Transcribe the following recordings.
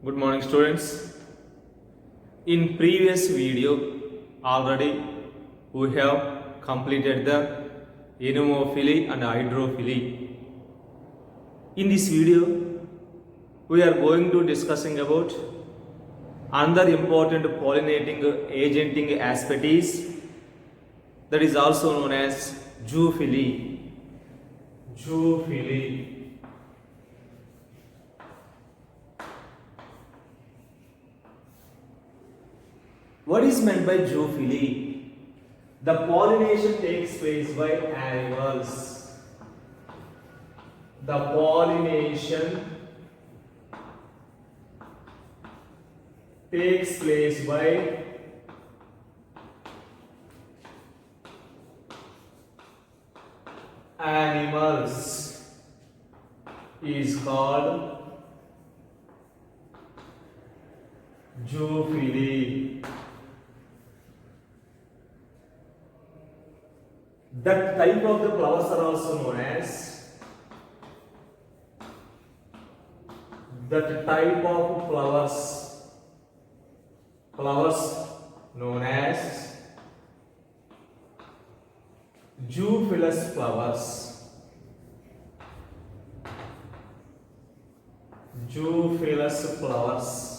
Good morning, students. In previous video already we have completed the anemophily and hydrophily. In this video we are going to discussing about another important pollinating agenting aspect is that is also known as zoophily. Zoophily. What is meant by zoophily? The pollination takes place by animals. The pollination takes place by animals is called zoophily. That type of the flowers are also known as known as zoophilous flowers. Zoophilous flowers.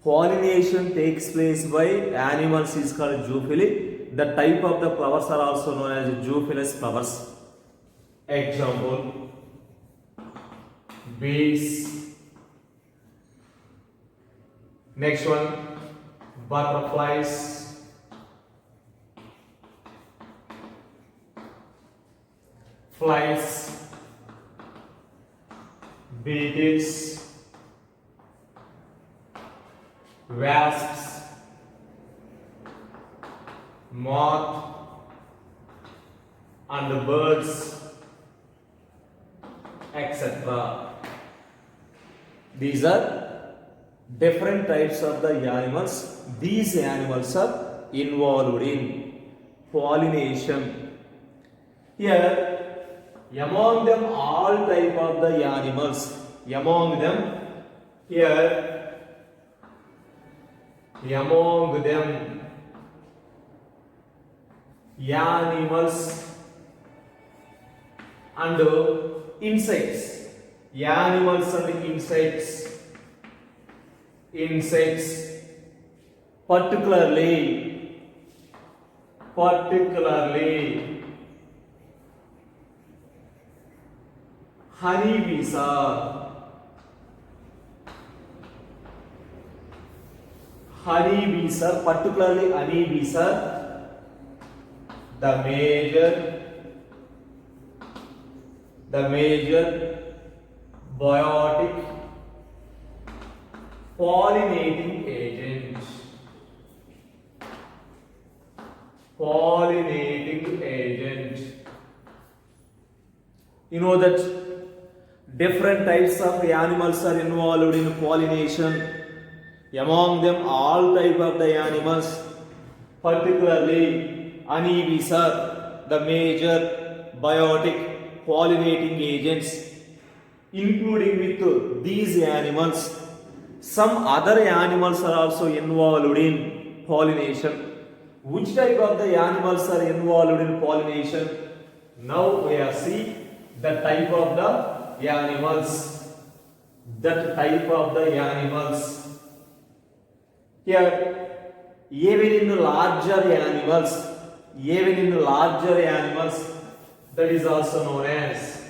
Pollination takes place by animals is called zoophily. The type of the flowers are also known as zoophilous flowers. Example: bees. Next one, butterflies. Flies. Beetles. Wasps, moth, and birds, etc. These are different types of the animals. These animals are involved in pollination. Here, among them all type of the animals. Among them animals and insects. Animals and insects particularly honeybees are particularly honeybees are the major biotic pollinating agent. You know that different types of animals are involved in pollination. Among them all type of the animals, particularly honeybees are the major biotic pollinating agents. Including with these animals, some other animals are also involved in pollination. Which type of the animals are involved in pollination? Now we are see the type of the animals. Here, even in larger animals, that is also known as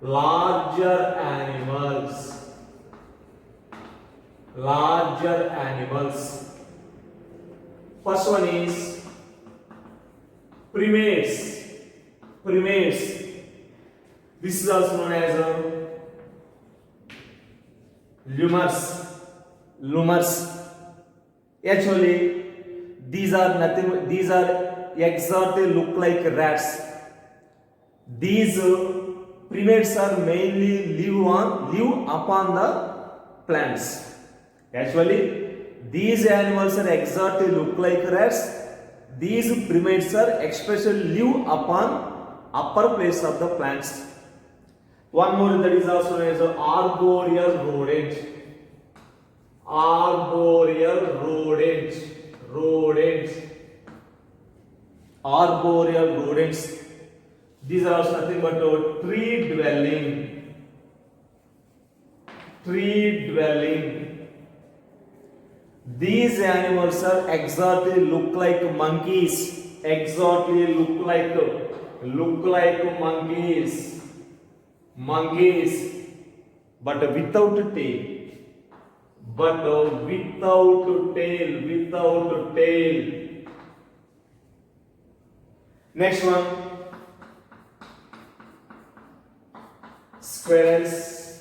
larger animals. First one is primates. This is also known as lumers. Actually, these are exactly look like rats. These primates are mainly live upon the plants. Actually, these animals are exactly look like rats. These primates are especially live upon upper place of the plants. One more that is also known as arboreal rodent. Arboreal rodent. Arboreal rodents. These are also nothing but tree dwelling. These animals are exactly look like monkeys. Exactly look like monkeys, but without tail. Without tail. Next one, squirrels,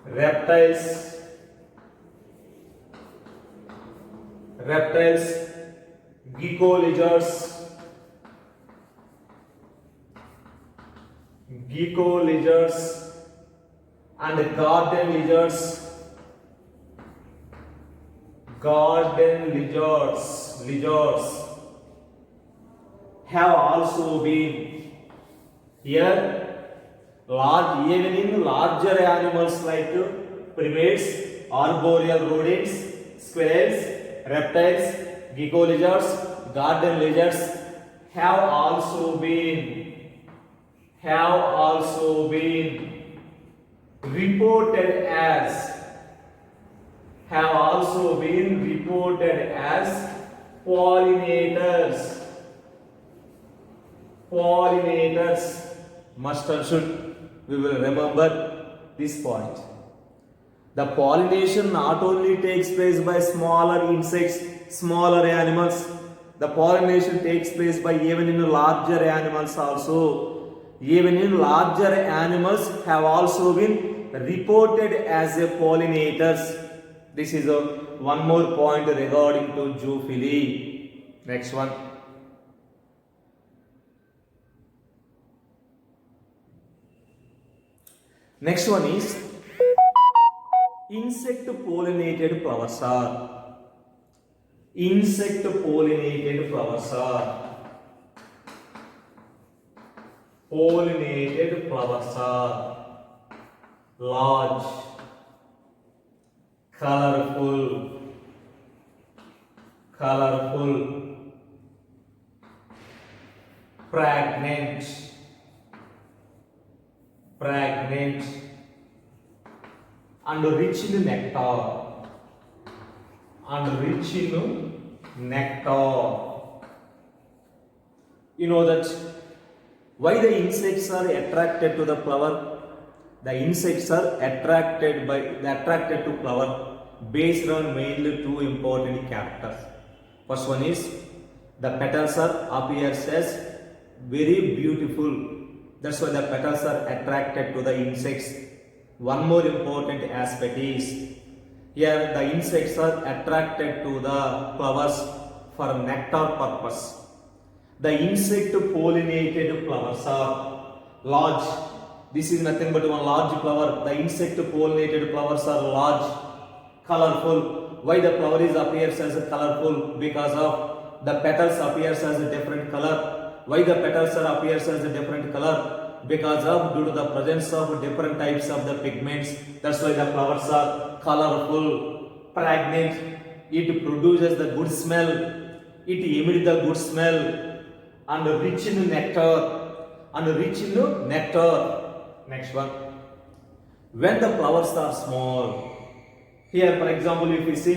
reptiles, gecko lizards, and garden lizards. Have also been here even in larger animals like primates, arboreal rodents, squirrels, reptiles, gecko lizards, garden lizards have also been reported as pollinators. Must and should we will remember this point. The pollination not only takes place by smaller insects, smaller animals. The pollination takes place by even in larger animals also. Even in larger animals have also been reported as a pollinators. This is one more point regarding to zoophily. Next one. Next one is insect pollinated flowers are. Pollinated flowers are large, colorful, fragrant, and rich in nectar. You know that why the insects are attracted to the flower? The insects are attracted to flower based on mainly two important characters. First one is the petals appears as very beautiful. That's why the petals are attracted to the insects. One more important aspect is here the insects are attracted to the flowers for nectar purpose. The insect pollinated flowers are large. This is nothing but one large flower. The insect pollinated flowers are large, colorful. Why the flower appears as colorful? Because of the petals appears as a different color. Why the petals appears as a different color? Because of due to the presence of different types of the pigments. That's why the flowers are colorful, fragrant. It produces the good smell. It emits the good smell and rich in nectar. Next one. When the flowers are small. Here, for example, if we see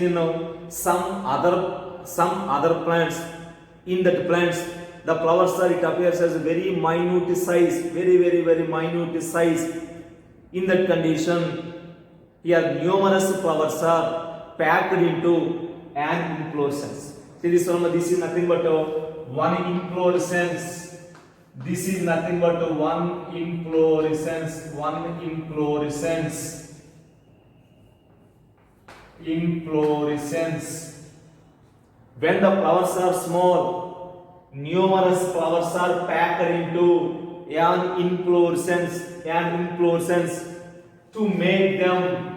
some other plants, in that plants the flowers it appears as a very minute size, very minute size. In that condition, here numerous flowers are packed into an inflorescence. See this one, this is nothing but one inflorescence. This is nothing but one inflorescence. When the flowers are small, numerous flowers are packed into an inflorescence to make them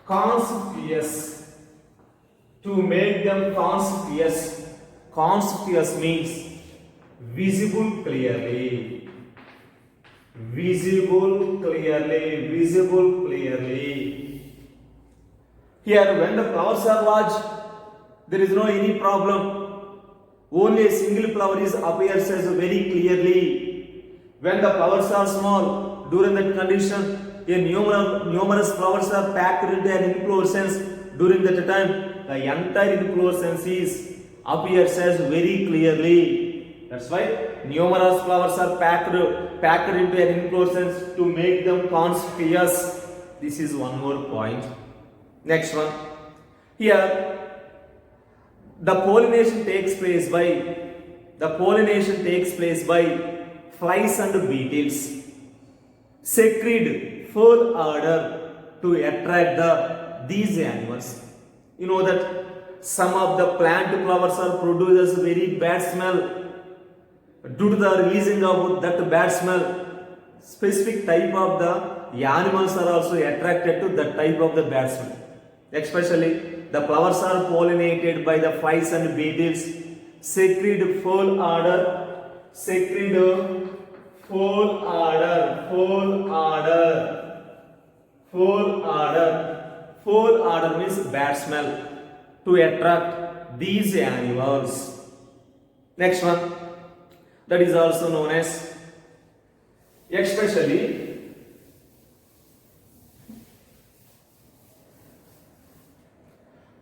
conspicuous. to make them conspicuous. Conspicuous means visible clearly. Visible clearly. Visible clearly. Here, when the flowers are large, there is no any problem. Only a single flower is appears as very clearly. When the flowers are small, during that condition, a numerous flowers are packed in their inflorescence. During that time, the entire inflorescence appears as very clearly. That's why numerous flowers are packed into an inflorescence to make them conspicuous. This is one more point. Next one. Here, the pollination takes place by flies and beetles. Secrete full odor to attract these animals. You know that some of the plant flowers are produces very bad smell. Due to the releasing of that bad smell, specific type of the animals are also attracted to that type of the bad smell. Especially the flowers are pollinated by the flies and beetles. Secrete full odor. Full odor means bad smell to attract these animals. Next one, that is also known as, especially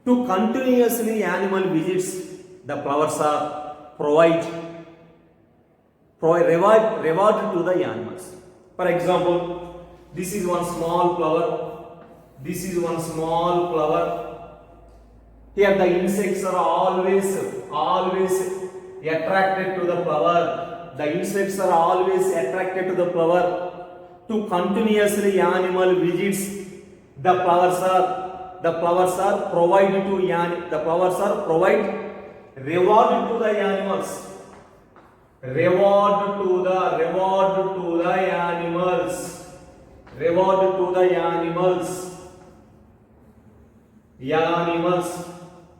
to continuously animal visits, the flowers are provide reward to the animals. For example, this is one small flower. Here the insects are always attracted to the flower. The insects are always attracted to the flower. To continuously animal visits, the flowers are provide reward to the animals. Reward to the animals,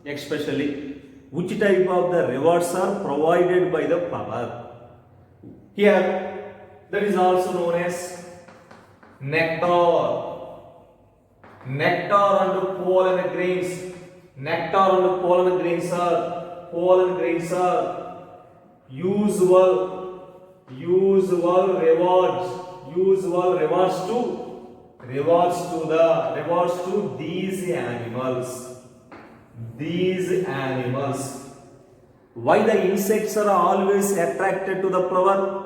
especially which type of the rewards are provided by the flower. Here, that is also known as nectar. Nectar and pollen grains. Nectar and pollen grains are usual rewards to these animals. Why the insects are always attracted to the flower?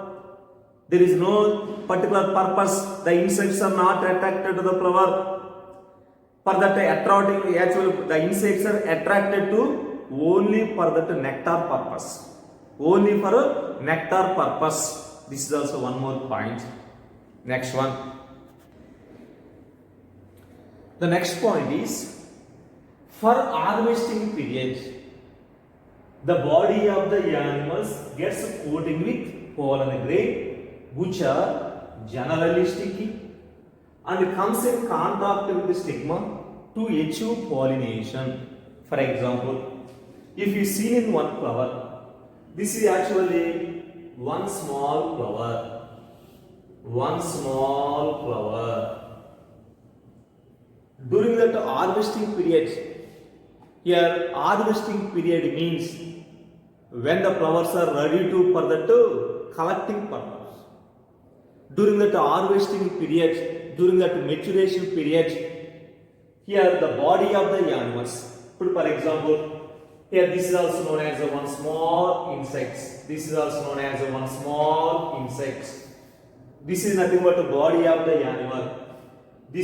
There is no particular purpose. The insects are not attracted to the flower. For that attracting, actually the insects are attracted to only for that nectar purpose. Only for nectar purpose. This is also one more point. Next one. The next point is, for harvesting period, the body of the animals gets coated with pollen grain, which are generally sticky and comes in contact with the stigma to achieve pollination. For example, if you see in one flower, this is actually one small flower. During that harvesting period, here harvesting period means when the flowers are ready to for that collecting purpose. During that harvesting period, during that maturation period, here the body of the animals, for example, here this is also known as one small insect. This is nothing but the body of the animal. The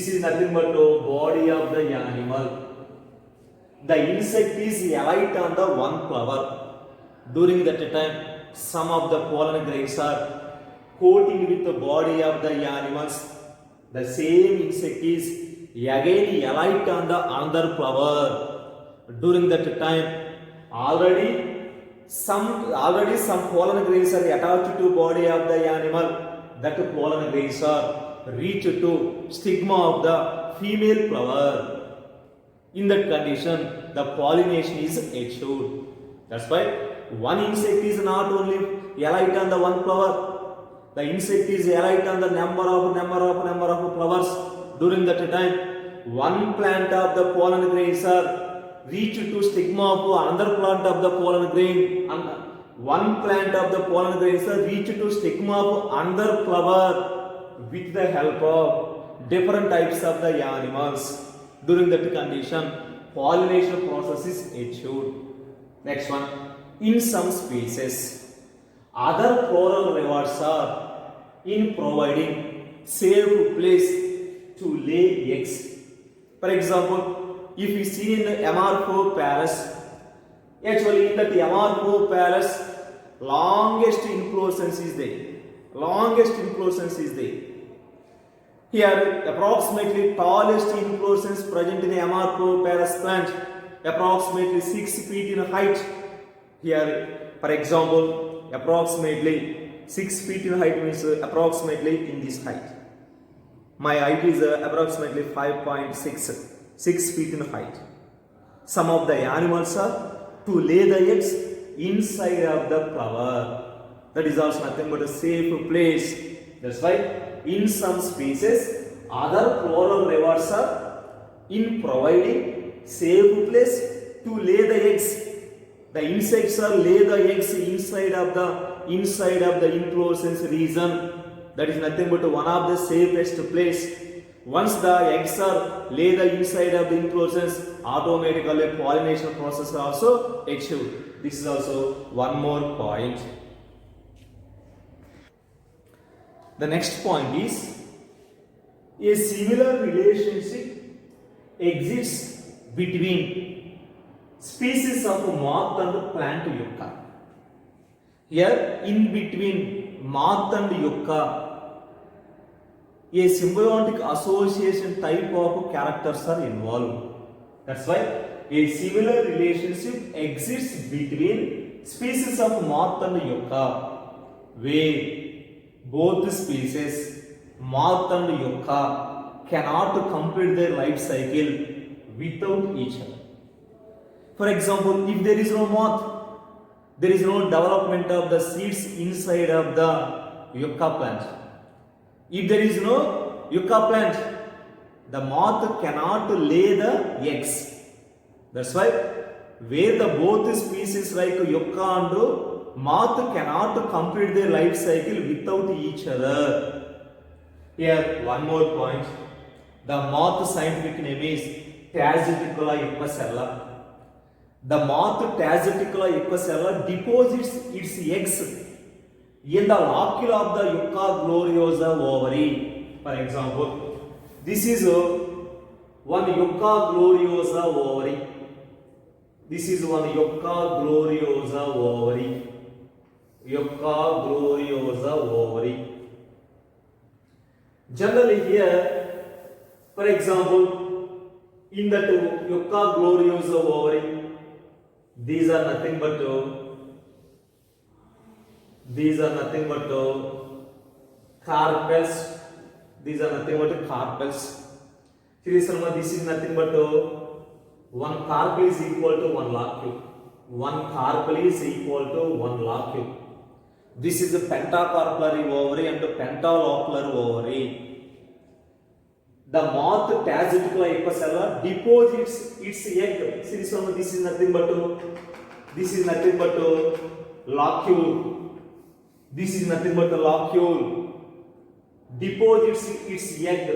insect is alight on the one flower. During that time, some of the pollen grains are coating with the body of the animals. The same insect is again alight on the another flower. During that time, already some pollen grains are attached to body of the animal. That pollen grains are reach to stigma of the female flower. In that condition, the pollination is achieved. That's why one insect is not only alight on the one flower. The insect is alight on the number of flowers during that time. One plant of the pollen grains are reached to stigma of another plant of the pollen grain, and one plant of the pollen grains are reached to stigma of another flower with the help of different types of the animals. During that condition, pollination process is achieved. Next one, in some species, other floral rewards are in providing safe place to lay eggs. For example, if you see in the Amarco Palace, actually in that Amarco Palace, longest inflorescence is there. Longest inflorescence is there. Here, approximately tallest inflorescence present in the Amarco Palace plant, approximately 6 feet in height. Here, for example, approximately 6 feet in height means approximately in this height. My height is approximately 5.6, 6 feet in height. Some of the animals are to lay the eggs inside of the flower. That is also nothing but a safe place. That's why in some species, other floral rewards are in providing safe place to lay the eggs. The insects are lay the eggs inside of the inflorescence region. That is nothing but one of the safest place. Once the eggs are lay the inside of the inflorescence, automatically pollination process also achieved. This is also one more point. The next point is a similar relationship exists between species of moth and plant yucca. Here, in between moth and yucca, a symbiotic association type of characters are involved. That's why a similar relationship exists between species of moth and yucca, where both species, moth and yucca, cannot complete their life cycle without each other. For example, if there is no moth, there is no development of the seeds inside of the yucca plant. If there is no yucca plant, the moth cannot lay the eggs. That's why where the both species like yucca and moth cannot complete their life cycle without each other. Here one more point. The moth scientific name is Tachyticula equicella. The moth Tachyticula equicella deposits its eggs in the locule of the Yucca gloriosa ovary. For example, this is one Yucca gloriosa ovary. This is one Yucca gloriosa ovary. Yucca gloriosa ovary. Generally here, for example, in that Yucca gloriosa ovary, these are nothing but carpels. These are nothing but carpels. This is nothing but one carpel is equal to one locule. One carpel is equal to one locule. This is a pentacarpellary ovary and a pentalocular ovary. The moth Tachyticula equicella deposits its egg. See this one. This is nothing but locule. This is nothing but a locule. Deposits its egg.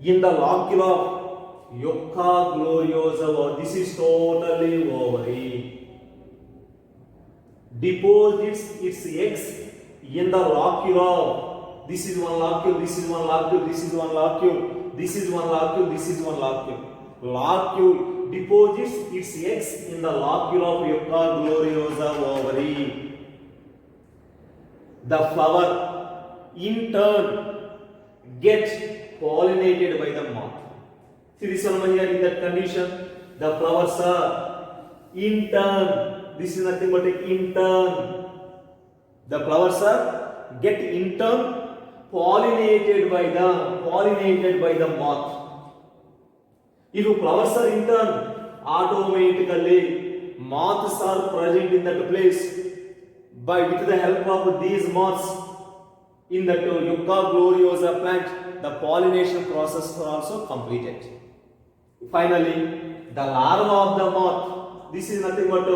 In the locule of Yucca gloriosa. This is totally ovary. Deposits its eggs in the locule of, this is one locule, this is one locule, this is one locule, this is one locule, this is one locule. Locule deposits its eggs in the locule of Yucca gloriosa ovary. The flower in turn gets pollinated by the moth. See this one here in that condition, the flowers are in turn. This is nothing but in turn. The flowers are get in turn pollinated by the moth. If flowers are in turn, automatically moths are present in that place. With the help of these moths in that Yucca gloriosa plant, the pollination process is also completed. Finally, the larva of the moth. This is nothing but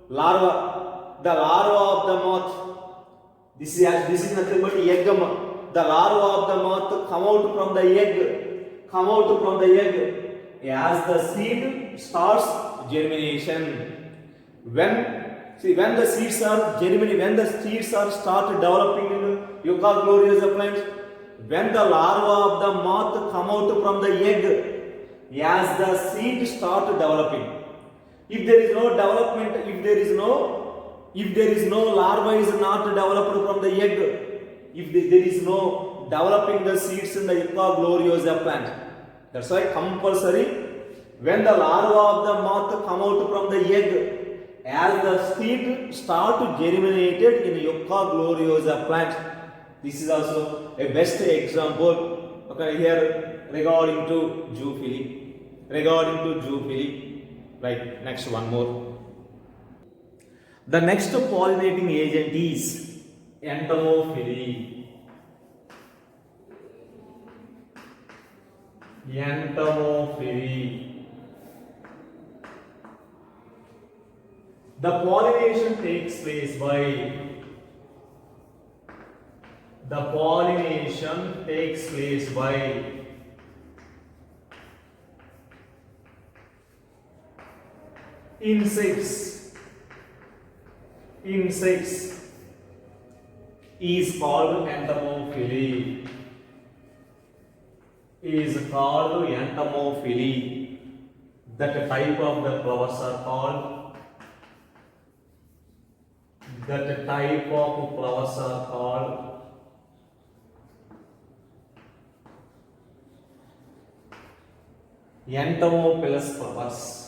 larva. The larva of the moth. This is nothing but egg. The larva of the moth come out from the egg. As the seed starts germination. When the seeds are start developing in Yucca gloriosa plant, when the larva of the moth come out from the egg, as the seed start developing, if there is no development, if there is no larva is not developed from the egg, if there is no developing the seeds in the Yucca gloriosa plant, that's why compulsory when the larva of the moth come out from the egg, as the seed start germinated in Yucca gloriosa plant. This is also a best example. Okay, here regarding to zoophily. Right, next one more. The next pollinating agent is entomophily. The pollination takes place by insects is called entomophily. That type of the flowers are called entomophilous flowers.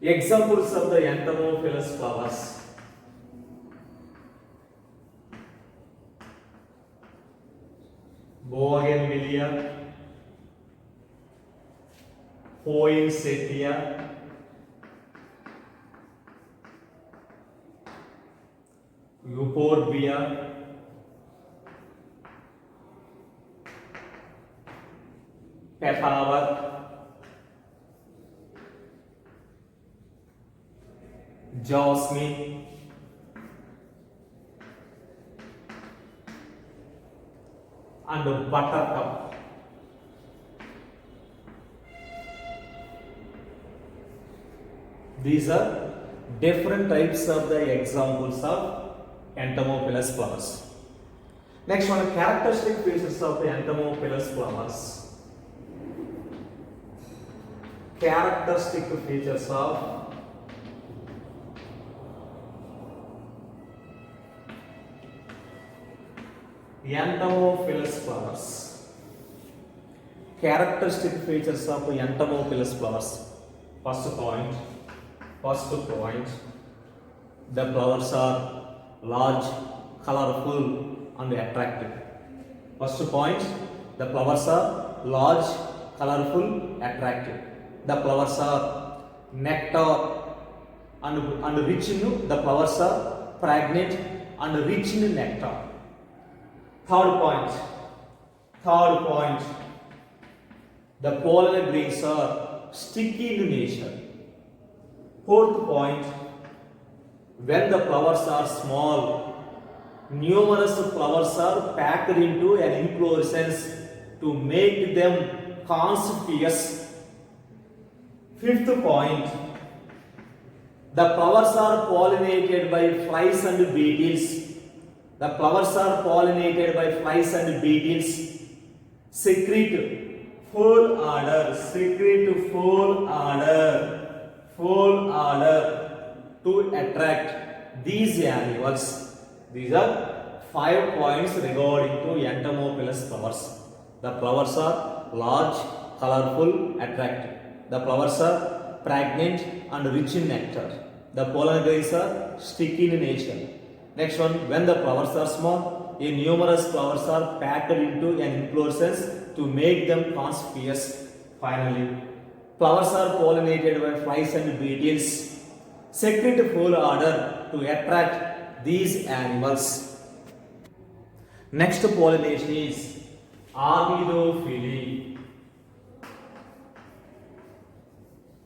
Examples of the entomophilous flowers: Bougainvillea, Poinsettia, Euphorbia, Pepperworth, Jasmine, and buttercup. These are different types of the examples of entomophilous flowers. Next one, characteristic features of the entomophilous flowers. Characteristic features of entomophilous flowers. Characteristic features of entomophilous flowers. First point, the flowers are large, colorful, and attractive. First point, the flowers are large, colorful, attractive. The flowers are nectar and rich in. The flowers are fragrant and rich in nectar. Third point, the pollen grains are sticky in nature. Fourth point, when the flowers are small, numerous flowers are packed into an inflorescence to make them conspicuous. Fifth point, the flowers are pollinated by flies and beetles. The flowers are pollinated by flies and beetles. Secrete full odor to attract these animals. These are 5 points regarding to entomophilous flowers. The flowers are large, colorful, attractive. The flowers are pregnant and rich in nectar. The pollen grains are sticky in nature. Next one, when the flowers are small, a numerous flowers are packed into an inflorescence to make them conspicuous. Finally, flowers are pollinated by flies and beetles. Secret full odor to attract these animals. Next pollination is armidophily.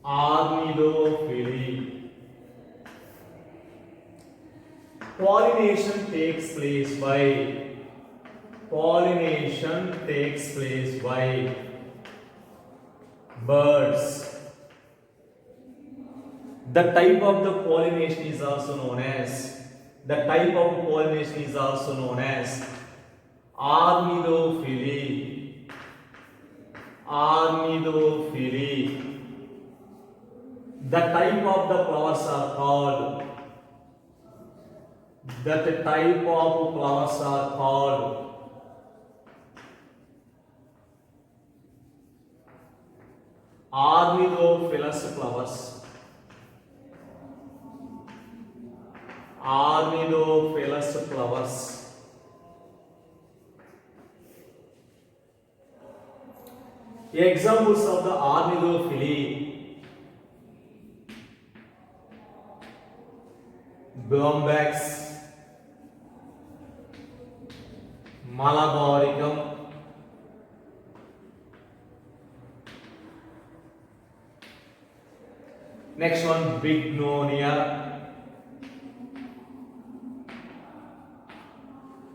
Armidophily. Pollination takes place by birds. The type of the pollination is also known as armidophily. The type of the flowers are called armidophilous flowers. Examples of the armidophily: Bombax, Malabaricum, next one Bignonia,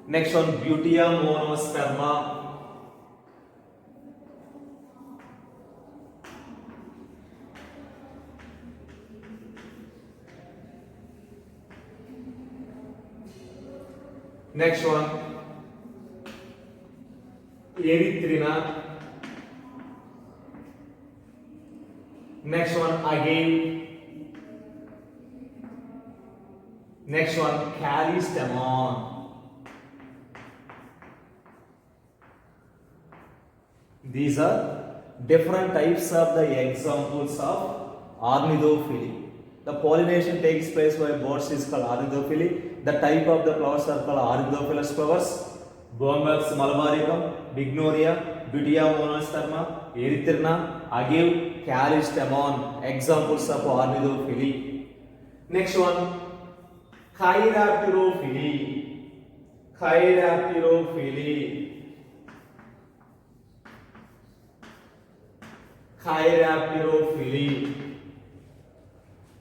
next one Butea monosperma, next one Erythrina, next one again, next one Callistemon. These are different types of the examples of armidophily. The pollination takes place by birds is called armidophily. The type of the flowers are called armidophilous flowers. Bombax, Malabaricum, Bignonia, Butea monosperma, Erythrina, Agave, Callistemon. Examples of armidophily. Next one, Chirapterophily.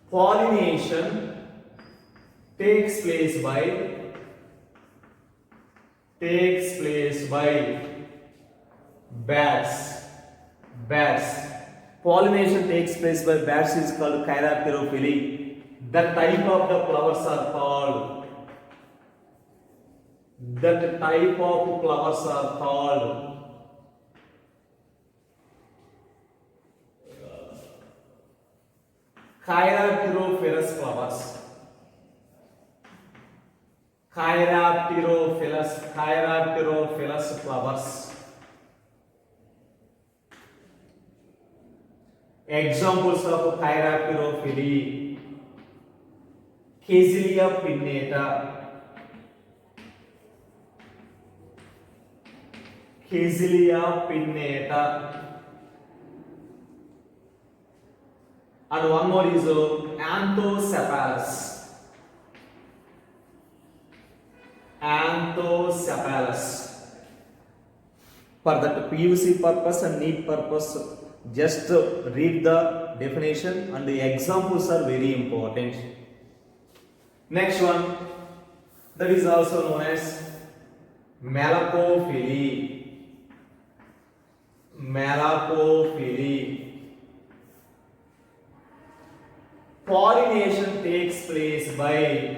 Pollination takes place by bats. Pollination takes place by bats is called chirapterophily. The type of the flowers are called Chirapterophilous flowers. Chirapterophilous flowers. Examples of chirapterophily: Casellia pinnata, and one more is Anthocephalus. For that PUC purpose and NEET purpose, just read the definition and the examples are very important. Next one, that is also known as Malacophily. Pollination takes place by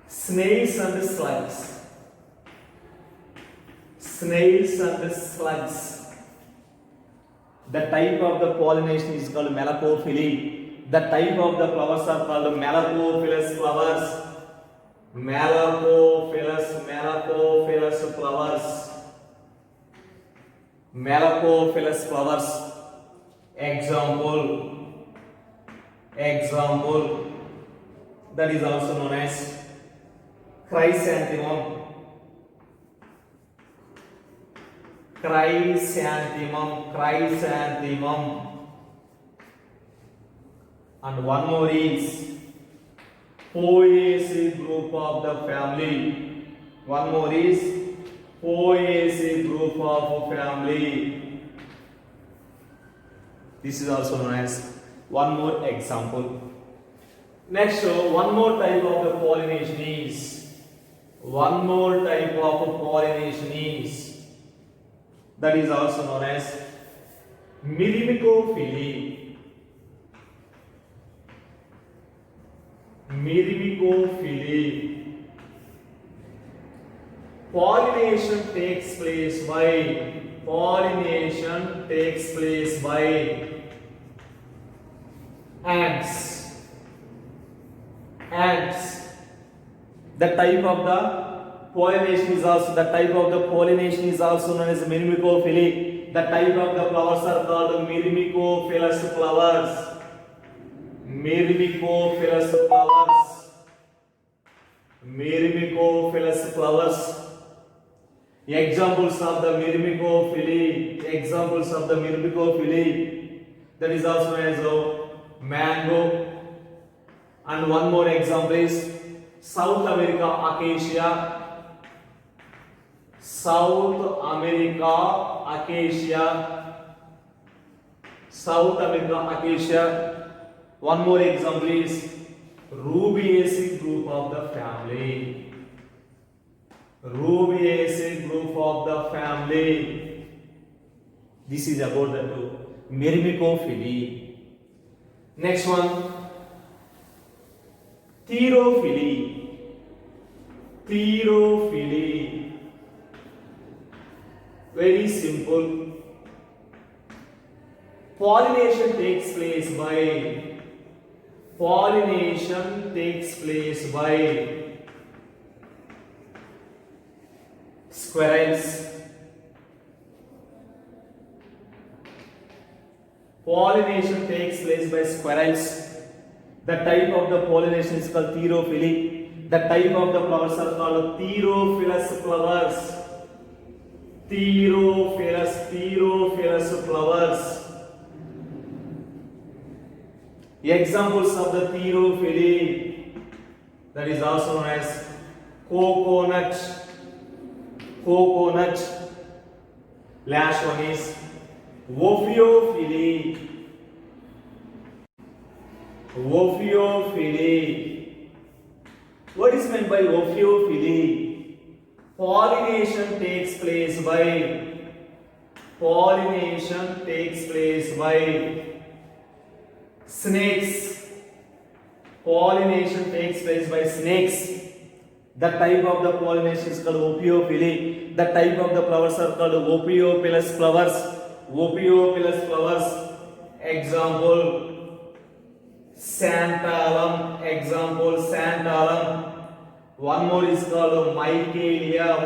snails and slugs. The type of the pollination is called Malacophily. The type of the flowers are called Malacophilous flowers. Malacophilous flowers. Malacophilous flowers. Example, that is also known as chrysanthemum. And one more is Poaceae group of the family. One more is Poaceae group of family. This is also known as one more example. Next, one more type of the pollination is that is also known as myrmecophily. Pollination takes place by ants. The type of the pollination is also known as myrmecophily. The type of the flowers are called myrmecophilous flowers. Examples of the myrmecophily, that is also known as mango. And one more example is South America acacia. One more example is Rubiaceae group of the family. This is about the myrmecophily. Next one, Thyrophily. Very simple. Pollination takes place by squirrels. The type of the pollination is called thyrophily. The type of the flowers are called thyrophilous flowers. Examples of the thyrophily, that is also known as coconut. Last one is Ophiophily. What is meant by Ophiophily? Pollination takes place by snakes. The type of the pollination is called Ophiophily. The type of the flowers are called Ophiopilous flowers. Example, Santalum. One more is called Michaelia.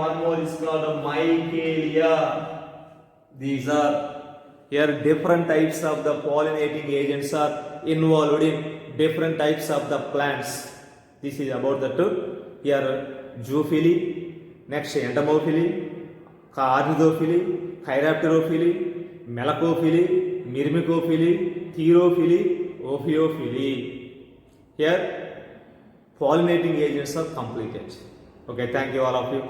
These are here different types of the pollinating agents are involved in different types of the plants. This is about the two. Here zoophily, next entomophily, carnidophily, chiropterophily, malacophily, myrmecophily, thyrophily, Ophiophily. Here pollinating agents are completed. Okay, thank you all of you.